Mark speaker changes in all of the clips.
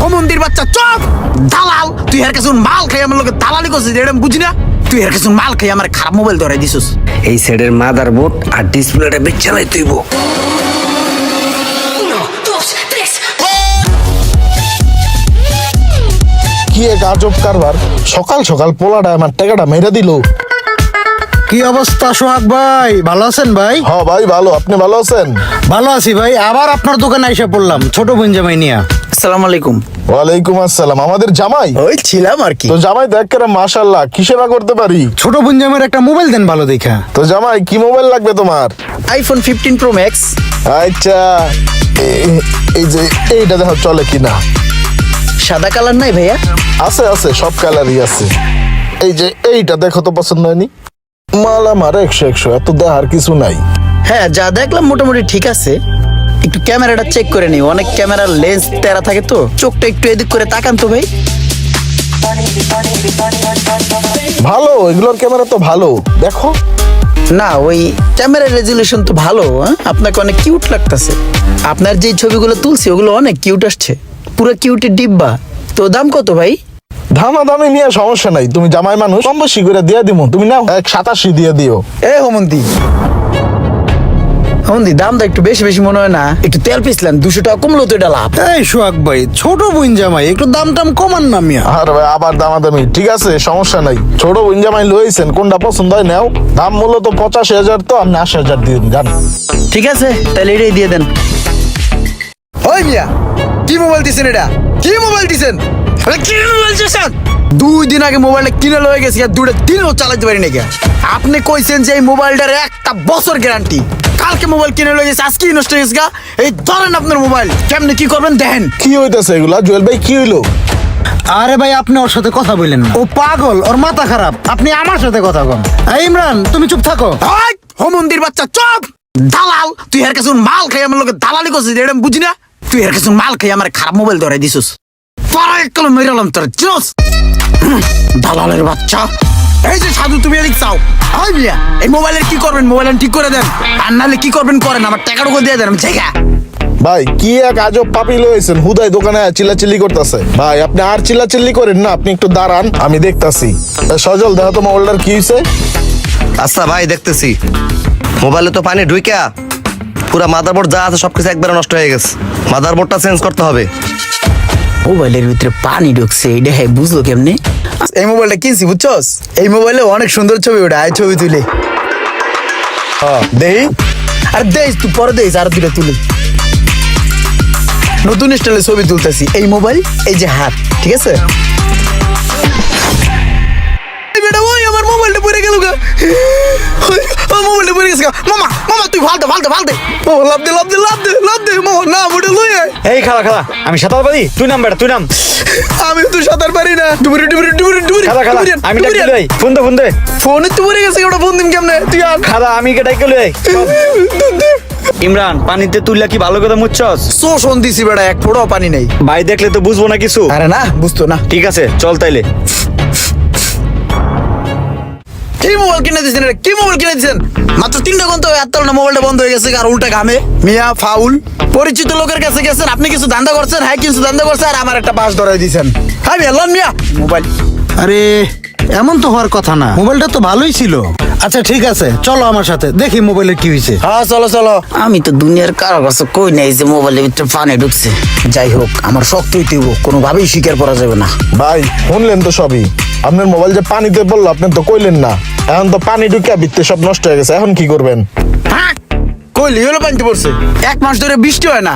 Speaker 1: হোমন্দির বাচ্চা চপ দালাল, তুই এর কাছে মাল খাই আমার লোকে দালালি করছিস, এটা আমি বুঝি না। তুই এর কাছে মাল খাই আমার খারাপ মোবাইল ধরাই দিছিস।
Speaker 2: এই সেটের মাদারবোর্ড আর ডিসপ্লেটা বেচালাই তুইব।
Speaker 3: কি এক আজব কারবার, সকাল সকাল পোলাটা আমার টাকাটা মেরে দিল।
Speaker 4: কি অবস্থা সোহাগ ভাই, ভালো আছেন ভাই?
Speaker 3: হ ভাই ভালো, আপনি ভালো আছেন?
Speaker 4: ভালো আছি ভাই, আবার আপনার দোকানে এসে পড়লাম ছোট বোন জামাই নিয়া।
Speaker 1: আসসালামু আলাইকুম।
Speaker 3: ওয়ালাইকুম আসসালাম। আমাদের জামাই?
Speaker 4: ওই ছিলাম আর কি।
Speaker 3: তো জামাই দেখ কেন, মাশাআল্লাহ, কি সেবা করতে পারি?
Speaker 4: ছোট বোন জামাইয়ের একটা মোবাইল দেন ভালো দেখা।
Speaker 3: তো জামাই কি মোবাইল লাগবে তোমার?
Speaker 1: IPhone 15 pro max.
Speaker 3: আচ্ছা, এই যে এইটা দেখো চলে কিনা।
Speaker 1: সাদা কালার নাই ভাইয়া?
Speaker 3: আছে আছে, সব কালারই আছে। এই যে এইটা দেখো তো, পছন্দ হয়নি? মাল আমার 100 এত দেখার কিছু নাই।
Speaker 1: হ্যাঁ, যা দেখলাম মোটামুটি ঠিক আছে। একটু ক্যামেরাটা চেক করে নিই, অনেক ক্যামেরার লেন্স তেরা থাকে তো, চোখটা একটু এদিক করে তাকান তো ভাই।
Speaker 3: ভালো, এগুলোর ক্যামেরা তো ভালো, দেখো।
Speaker 1: না, ওই ক্যামেরার রেজুলেশন তো ভালো। আপনাকে অনেক কিউট লাগতেছে। আপনার যে ছবিগুলো তুলছি ওগুলো অনেক কিউট আসছে, পুরো কিউটের ডিব্বা। তো দাম কত ভাই?
Speaker 3: দামাদামি নিয়ে সমস্যা নাই, তুমি জামাই মানুষ, কম বেশি করে দিয়ে দিমু, তুমি নাও 187 দিয়ে দিও।
Speaker 1: এ হোমন্দি, হোমন্দি দামটা একটু বেশি বেশি মনে হয় না? একটু তেল পিছলেন, 200 টাকা কমলো তো এটা লাভ।
Speaker 4: এই সোহাগ ভাই, ছোট বোন জামাই, একটু দাম টাম কমান না মিয়া।
Speaker 3: আর ভাই আবার দামাদামি, ঠিক আছে সমস্যা নাই। ছোট বোন জামাই লইছেন, কোনটা পছন্দ হয় নাও। দাম মূলত 85,000, তো আপনি 80,000 দিয়ে দিন, জান।
Speaker 1: ঠিক আছে, তাহলে এটাই দিয়ে দেন। ওই মিয়া, কি মোবাইল দিছেন এটা? কি মোবাইল দিছেন? আরে কি মোবাইল দিছেন? 2 দিন আগে মোবাইলটা কিনে লয়ে গেছি, আর 2 দিনও চালাতে পারি না। আপনি কইছেন যে এই মোবাইলটার 1 বছর গ্যারান্টি। কালকে মোবাইল কিনে লয়ে গেছে, আজকে নষ্ট হয়ে গেছে। এই ধরেন আপনার মোবাইল, কেমনে কি করবেন দেখেন।
Speaker 3: কি হইতাছে এগুলা? জুয়েল ভাই কি হইলো?
Speaker 4: আরে ভাই, আপনি ওর সাথে কথা বললেন না, ও পাগল, ওর মাথা খারাপ। আপনি আমার সাথে কথা কন। এই ইমরান, তুমি চুপ থাকো।
Speaker 1: হোমন্দির বাচ্চা চপ দালাল, তুই এর কাছে মাল খাই আমার লোকে দালালি করছিস, এটা আমি বুঝি না। তুই এর কাছে মাল খাই আমার খারাপ মোবাইল ধরাই দিছিস। পাড়া এককালে মেরালাম তোর চিনস, দালালের বাচ্চা। এই যে সাধু, তুমি এদিক চাও। হাই মিয়া, এই মোবাইলের কি করবেন? মোবাইল ঠিক করে দেন, আর নাহলে কি করবেন করেন, আমার টাকাটুকু দিয়ে দেন, আমি জায়গা।
Speaker 3: ভাই কি এক আজব পাপি লইছেন, হুদাই দোকানে চিল্লাচিল্লি করতেছে। ভাই আপনি আর চিল্লাচিল্লি করেন না, আপনি একটু দাঁড়ান, আমি দেখতাছি। সজল দেখো তো মোবাইলটার কি হইছে।
Speaker 2: আচ্ছা ভাই, দেখতেছি। মোবাইলে তো পানি ঢুইকা পুরা মাদারবোর্ড যা আছে সবকিছু একবারে নষ্ট হয়ে গেছে। মাদারবোর্ডটা চেঞ্জ করতে হবে।
Speaker 1: মোবাইলের ভিতরে পানি ঢুকছে, এটা হ্যাঁ বুঝলো কেমনে? এই মোবাইলটা কিনছি বুঝছস, এই মোবাইলে অনেক সুন্দর ছবি ওঠে, আয় ছবি তুলে।
Speaker 3: দেই
Speaker 1: আর দেখ তুই পরে দেখ, আর 2টা তুলে। নতুন স্টাইলে ছবি তুলতেছি, এই মোবাইল, এই যে হাত, ঠিক আছে? এই বেটা, ওই আমার মোবাইলটা পড়ে গেল গা। আমার মোবাইলটা পড়ে গেছে গা। মামা মামা, তুই ফালতে ফালতে ফালতে। ও লাভ দে লাভ দে লাভ দে লাভ দে, মামা না ওটা লই আয়।
Speaker 4: এই খালা খালা, আমি সাঁতার পারি, তুই নাম বেটা, তুই নাম।
Speaker 1: আমি তো সাঁতার পারি না। ডুবুরি ডুবুরি ডুবুরি ডুবুরি।
Speaker 4: খালা খালা, আমি ডাকি লই, ফোন দে ফোন দে।
Speaker 1: ফোনে তো পড়ে গেছে, ওটা ফোন দিম কেমনে? তুই আর
Speaker 4: খালা, আমি ডাকি লই। ইমরান, পানিতে তুইলা কি ভালো কথা মুচ্ছস?
Speaker 1: শোষণ দিছি বেটা, এক ফোঁটাও পানি নেই।
Speaker 4: ভাই দেখলে তো বুঝবো না কিছু।
Speaker 1: আরে না, বুঝতো না।
Speaker 4: ঠিক আছে, চল তাইলে।
Speaker 1: কি মোবাইল কিনে দিয়েছেন এটা? কি মোবাইল কিনে দিয়েছেন? মাত্র 3টা ঘন্টা হয়ে আত্মাল না, মোবাইলটা বন্ধ হয়ে গেছে, আর উল্টা ঘামে। মিয়া ফাউল। পরিচিত লোকের কাছে গেছেন, আপনি কিছু ধান্দা করছেন, হ্যাঁ কিছু ধান্দা করছে, আর আমার একটা বাস ধরাই দিয়েছেন। হ্যাঁ মিয়া, লন মিয়া মোবাইল।
Speaker 4: আরে এমন তো হওয়ার কথা না, মোবাইলটা তো ভালোই ছিল। আচ্ছা ঠিক আছে, চলো আমার সাথে, দেখি মোবাইলের কি হয়েছে।
Speaker 1: হ্যাঁ চলো চলো। আমি তো দুনিয়ার কারো কাছে কই নাই যে মোবাইলের ভিতরে পানি ঢুকছে। যাই হোক, আমার শক্ত হইতে হইব, কোনোভাবেই স্বীকার করা যাবে না।
Speaker 3: ভাই শুনলেন তো সবই, আপনার মোবাইল যে পানিতে পড়লো আপনি তো কইলেন না। এখন তো পানি ঢুকিয়া ভিতরে সব নষ্ট হয়ে গেছে, এখন কি করবেন?
Speaker 1: হ্যাঁ কইলি হলো, পানিতে পড়ছে। 1 মাস ধরে বৃষ্টি হয় না,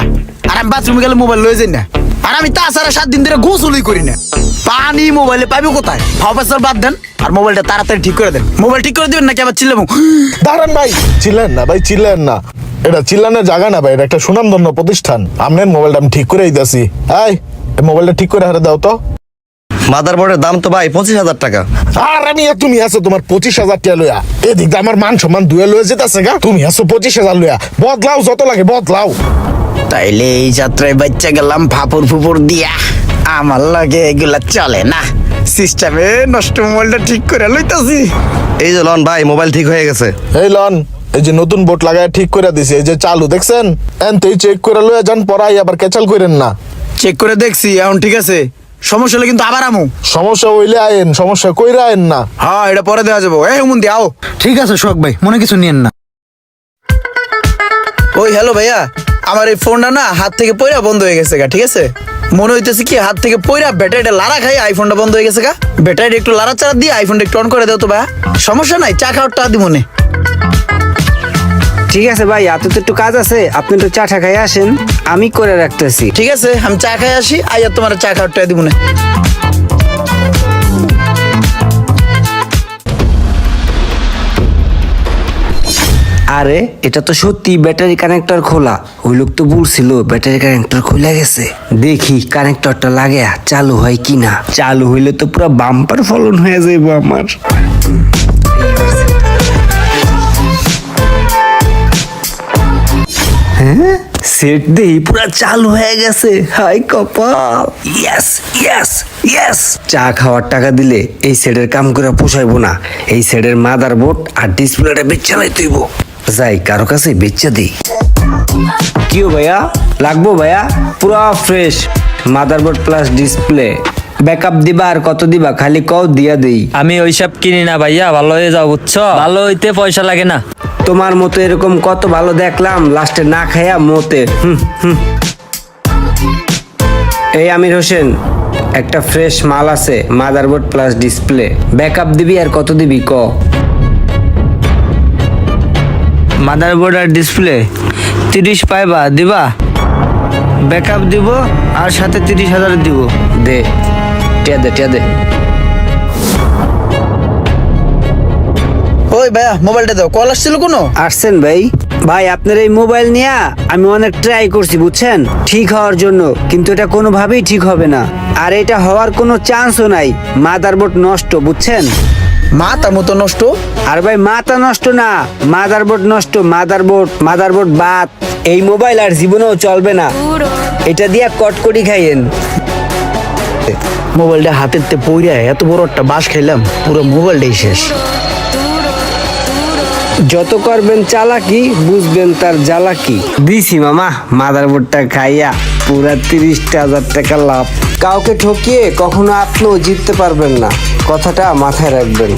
Speaker 1: আর আমি বাথরুমে গেলে মোবাইল লয়ে যাই না। আর আমি তাছাড়া 7 দিন ধরে গোসলই করি না। পানি মোবাইলে পাবি কোথায়? ফাও বাদ দেন, আর মোবাইলটা তাড়াতাড়ি ঠিক করে দেন। মোবাইল ঠিক করে দিবেন নাকি আবার চিল্লাবো?
Speaker 3: দাঁড়ান ভাই, চিল্লেন না ভাই, চিল্লেন না। এটা চিল্লানোর জায়গা না ভাই, এটা একটা সুনামধন্য প্রতিষ্ঠান। আপনার মোবাইলটা আমি ঠিক করে দিতেছি। এই মোবাইলটা ঠিক করে হারে দাও তো।
Speaker 2: মাদারবোর্ডের দাম তো ভাই 25,000 টাকা।
Speaker 3: আর আমি তুমি আছো তোমার 25,000 টাকা লইয়া, এদিক আমার মান সম্মান দুয়ে লয়ে যেতেছে গা, তুমি আছো 25,000 লইয়া। বদলাও, যত লাগে বদলাও।
Speaker 1: তাইলে এই যাত্রায় বাচ্চা গেলাম ফাপুর ফুপুর দিয়া। আমার লাগে এগুলা চলে না, সিস্টেমে নষ্ট মোবাইলটা ঠিক করে লইতাছি।
Speaker 2: এই যে লন ভাই, মোবাইল ঠিক হয়ে গেছে।
Speaker 3: এই লন, এই যে নতুন বোর্ড লাগায় ঠিক করে দিছি, এই যে চালু দেখছেন, এনতেই চেক করে লইয়া যান, পরাই আবার ক্যাচাল করেন না।
Speaker 1: চেক করে দেখছি এখন ঠিক আছে, সমস্যা হলে কিন্তু আবার আমু।
Speaker 3: সমস্যা হইলে আয়েন, সমস্যা কইরা আয়েন না।
Speaker 1: হ্যাঁ এটা পরে দেওয়া যাবো। এই হুমন্দি আও।
Speaker 4: ঠিক আছে সোহাগ ভাই, মনে কিছু নিয়েন না।
Speaker 1: ওই হ্যালো ভাইয়া, আমার এই ফোনটা না হাত থেকে পয়রা বন্ধ হয়ে গেছে গা, ঠিক আছে? মনে হইতেছে কি হাত থেকে পয়রা ব্যাটারিটা লাড়া খাই আইফোনটা বন্ধ হয়ে গেছে গা। ব্যাটারিটা একটু লাড়া চাড়া দিয়ে আইফোনটা একটু অন করে দাও তো ভাইয়া। সমস্যা নাই, চা খাওয়ার টাকা দিব মনে।
Speaker 5: ঠিক আছে ভাই, এত তো একটু কাজ আছে, আপনি একটু চা টা খাই আসেন, আমি করে রাখতেছি।
Speaker 1: ঠিক আছে আমি চা খাই আসি, আইয়া তোমার চা খাওয়ার টাকা দিব মনে।
Speaker 5: আরে এটা তো সত্যি ব্যাটারি কানেক্টর খোলা, ওই লোক তো বলছিল ব্যাটারি কানেক্টর খুলে গেছে। দেখি কানেক্টরটা লাগে চালু হয় কিনা, চালু হইলে তো পুরো বাম্পার ফলন হয়ে যাইব আমার। হ্যাঁ সেট দেই পুরা চালু হয়ে গেছে, হাই কপাল। ইয়েস ইয়েস ইয়েস, চা খাওয়ার টাকা দিলে এই সেটের কাম করে পোষাইবো না, এই সেটের মাদারবোর্ড আর ডিসপ্লেটা বেচালাই তুইব। যাই কারো কাছে বেচা দিই। কিও ভাইয়া লাগবো ভাইয়া? পুরা fresh motherboard plus display. Backup দিবা আর কত দিবা খালি কও দিয়া দেই।
Speaker 6: আমি ওইসব কিনি না ভাইয়া, ভালো হয়ে যাও বুঝছো, ভালো হইতে পয়সা লাগে না।
Speaker 5: তোমার মতো এরকম কত ভালো দেখলাম, লাস্টে না খাইয়া মতে। এই আমির হোসেন, একটা ফ্রেশ মাল আছে, মাদারবোর্ড প্লাস ডিসপ্লে। ব্যাকআপ দিবি আর কত দিবি ক?
Speaker 6: মাদারবোর্ড আর ডিসপ্লে 30 পাইবা দিবা? ব্যাকআপ দিব আর সাথে 30,000 দিব।
Speaker 5: দে টিয়া দে টিয়া দে।
Speaker 1: ওই ভাইয়া মোবাইলটা দাও, কল আসছিল কোনো?
Speaker 5: আসছেন ভাই? ভাই আপনার এই মোবাইল নিয়ে আমি অনেক ট্রাই করছি বুঝছেন, ঠিক হওয়ার জন্য, কিন্তু এটা কোনোভাবেই ঠিক হবে না। আর এটা হওয়ার কোনো চান্সও নাই, মাদারবোর্ড নষ্ট বুঝছেন।
Speaker 1: মাথা মতো নষ্ট।
Speaker 5: আর ভাই মাথা নষ্ট না, মাদারবোর্ড নষ্ট, মাদারবোর্ড বাদ। এই মোবাইল আর জীবনেও চলবে না, এটা দিয়ে কটকটি খাইয়েন।
Speaker 1: মোবাইলটা হাতের তে পইরা এত বড় একটা বাস খাইলাম, পুরো মোবাইলটাই শেষ।
Speaker 5: যত করবেন চালাকি বুঝবেন তার জ্বালাকি। দিছি মামা মাদারবোর্ডটা খাইয়া পুরা 30,000 টাকা লাভ। কাউকে ঠকিয়ে কখনো আপনিও জিততে পারবেন না, কথাটা মাথায় রাখবেন।